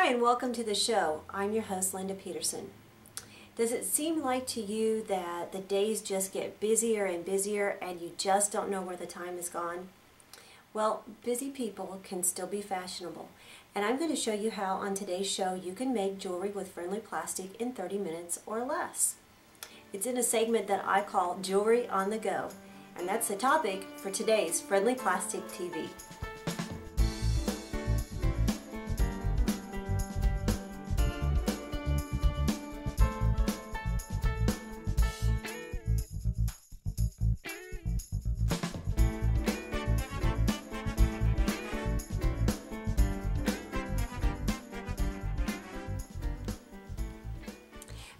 Hi and welcome to the show. I'm your host, Linda Peterson. Does it seem like to you that the days just get busier and busier and you just don't know where the time is gone? Well, busy people can still be fashionable, and I'm going to show you how on today's show you can make jewelry with friendly plastic in 30 minutes or less. It's in a segment that I call Jewelry on the Go, and that's the topic for today's Friendly Plastic TV.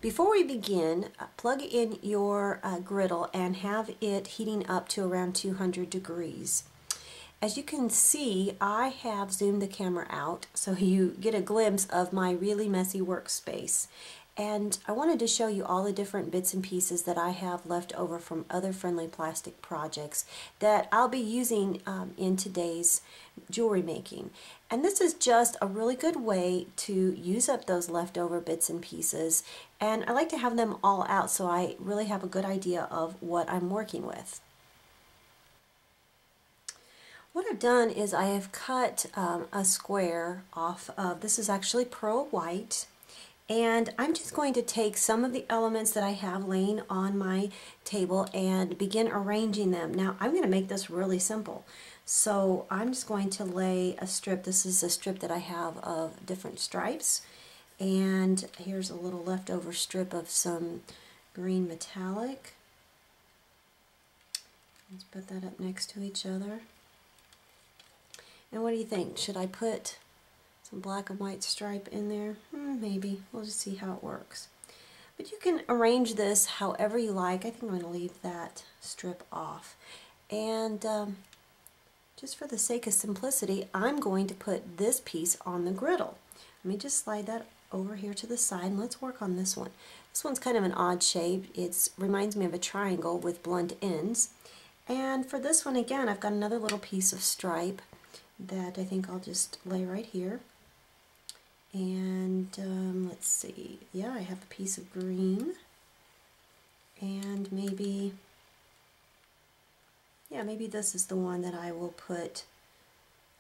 Before we begin, plug in your griddle and have it heating up to around 200 degrees. As you can see, I have zoomed the camera out so you get a glimpse of my really messy workspace. And I wanted to show you all the different bits and pieces that I have left over from other friendly plastic projects that I'll be using in today's jewelry making. And this is just a really good way to use up those leftover bits and pieces, and I like to have them all out so I really have a good idea of what I'm working with. What I've done is I have cut a square off of, this is actually pearl white, and I'm just going to take some of the elements that I have laying on my table and begin arranging them. Now I'm going to make this really simple. So I'm just going to lay a strip. This is a strip that I have of different stripes. And here's a little leftover strip of some green metallic. Let's put that up next to each other. And what do you think? Should I put some black and white stripe in there? Maybe. We'll just see how it works. But you can arrange this however you like. I think I'm going to leave that strip off. And just for the sake of simplicity, I'm going to put this piece on the griddle. Let me just slide that over here to the side and let's work on this one. This one's kind of an odd shape. It reminds me of a triangle with blunt ends. And for this one again, I've got another little piece of stripe that I think I'll just lay right here. And let's see, yeah, I have a piece of green and maybe this is the one that I will put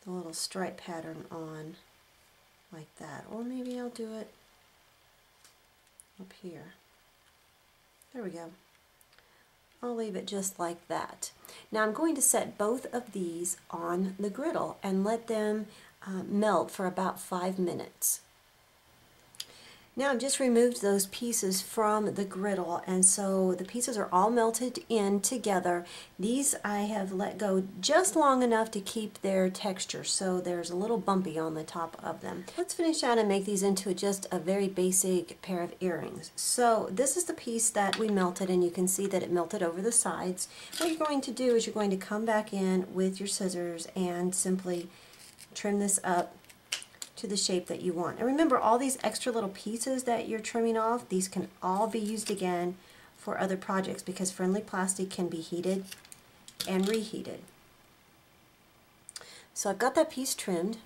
the little stripe pattern on like that. Or maybe I'll do it up here. There we go. I'll leave it just like that. Now I'm going to set both of these on the griddle and let them melt for about 5 minutes. Now I've just removed those pieces from the griddle, and so the pieces are all melted in together. These I have let go just long enough to keep their texture, so there's a little bumpy on the top of them. Let's finish out and make these into just a very basic pair of earrings. So this is the piece that we melted, and you can see that it melted over the sides. What you're going to do is you're going to come back in with your scissors and simply trim this up to the shape that you want. And remember, all these extra little pieces that you're trimming off, these can all be used again for other projects because friendly plastic can be heated and reheated. So I've got that piece trimmed.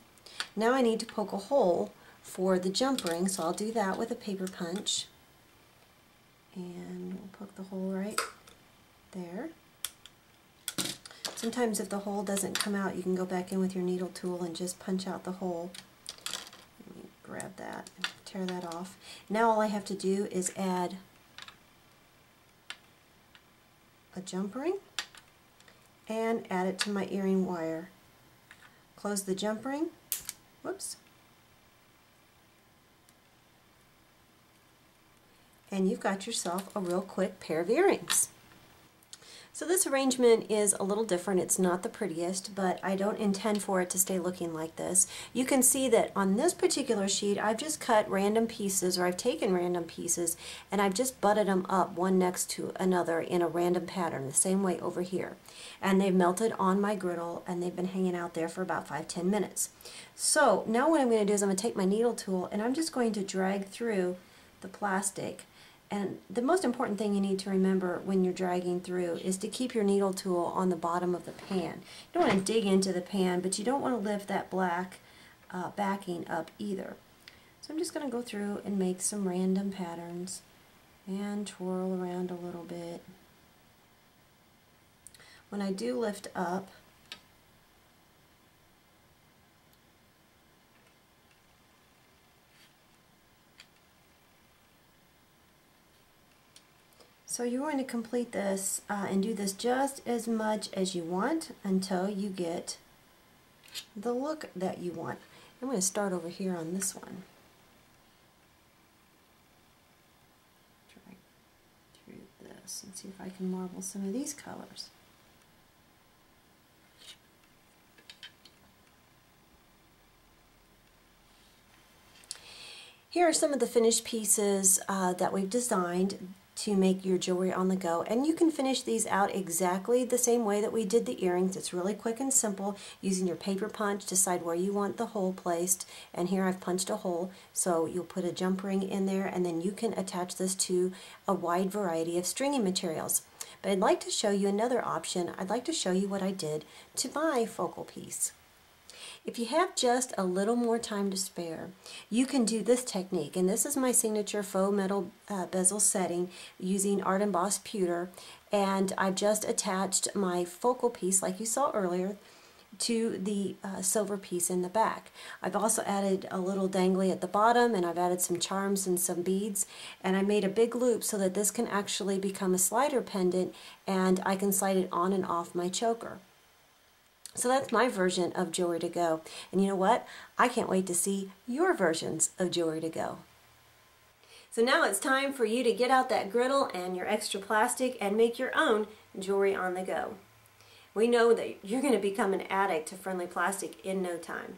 Now I need to poke a hole for the jump ring, so I'll do that with a paper punch. And we'll poke the hole right there. Sometimes if the hole doesn't come out, you can go back in with your needle tool and just punch out the hole. Grab that and tear that off. Now all I have to do is add a jump ring and add it to my earring wire. Close the jump ring. Whoops. And you've got yourself a real quick pair of earrings. So this arrangement is a little different. It's not the prettiest, but I don't intend for it to stay looking like this. You can see that on this particular sheet, I've just cut random pieces, or I've taken random pieces, and I've just butted them up one next to another in a random pattern, the same way over here. And they've melted on my griddle, and they've been hanging out there for about 5-10 minutes. So now what I'm going to do is I'm going to take my needle tool, and I'm just going to drag through the plastic. And the most important thing you need to remember when you're dragging through is to keep your needle tool on the bottom of the pan. You don't want to dig into the pan, but you don't want to lift that black backing up either. So I'm just going to go through and make some random patterns and twirl around a little bit. When I do lift up, so you're going to complete this and do this just as much as you want until you get the look that you want. I'm going to start over here on this one. Try through this and see if I can marble some of these colors. Here are some of the finished pieces that we've designed to make your jewelry on the go, and you can finish these out exactly the same way that we did the earrings. It's really quick and simple. Using your paper punch, decide where you want the hole placed, and here I've punched a hole, so you'll put a jump ring in there, and then you can attach this to a wide variety of stringing materials. But I'd like to show you another option. I'd like to show you what I did to my focal piece. If you have just a little more time to spare, you can do this technique, and this is my signature faux metal bezel setting using Art Embossed Pewter, and I've just attached my focal piece, like you saw earlier, to the silver piece in the back. I've also added a little dangly at the bottom, and I've added some charms and some beads, and I made a big loop so that this can actually become a slider pendant, and I can slide it on and off my choker. So that's my version of Jewelry to Go. And you know what? I can't wait to see your versions of Jewelry to Go. So now it's time for you to get out that griddle and your extra plastic and make your own jewelry on the go. We know that you're going to become an addict to Friendly Plastic in no time.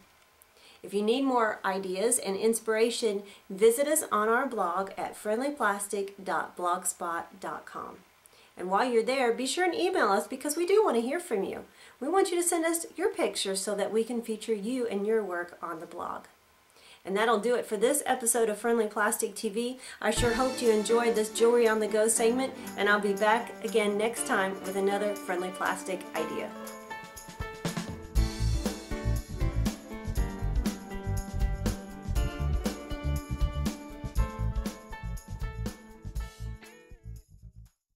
If you need more ideas and inspiration, visit us on our blog at friendlyplastic.blogspot.com. And while you're there, be sure and email us because we do want to hear from you. We want you to send us your pictures so that we can feature you and your work on the blog. And that'll do it for this episode of Friendly Plastic TV. I sure hope you enjoyed this Jewelry on the Go segment, and I'll be back again next time with another Friendly Plastic idea.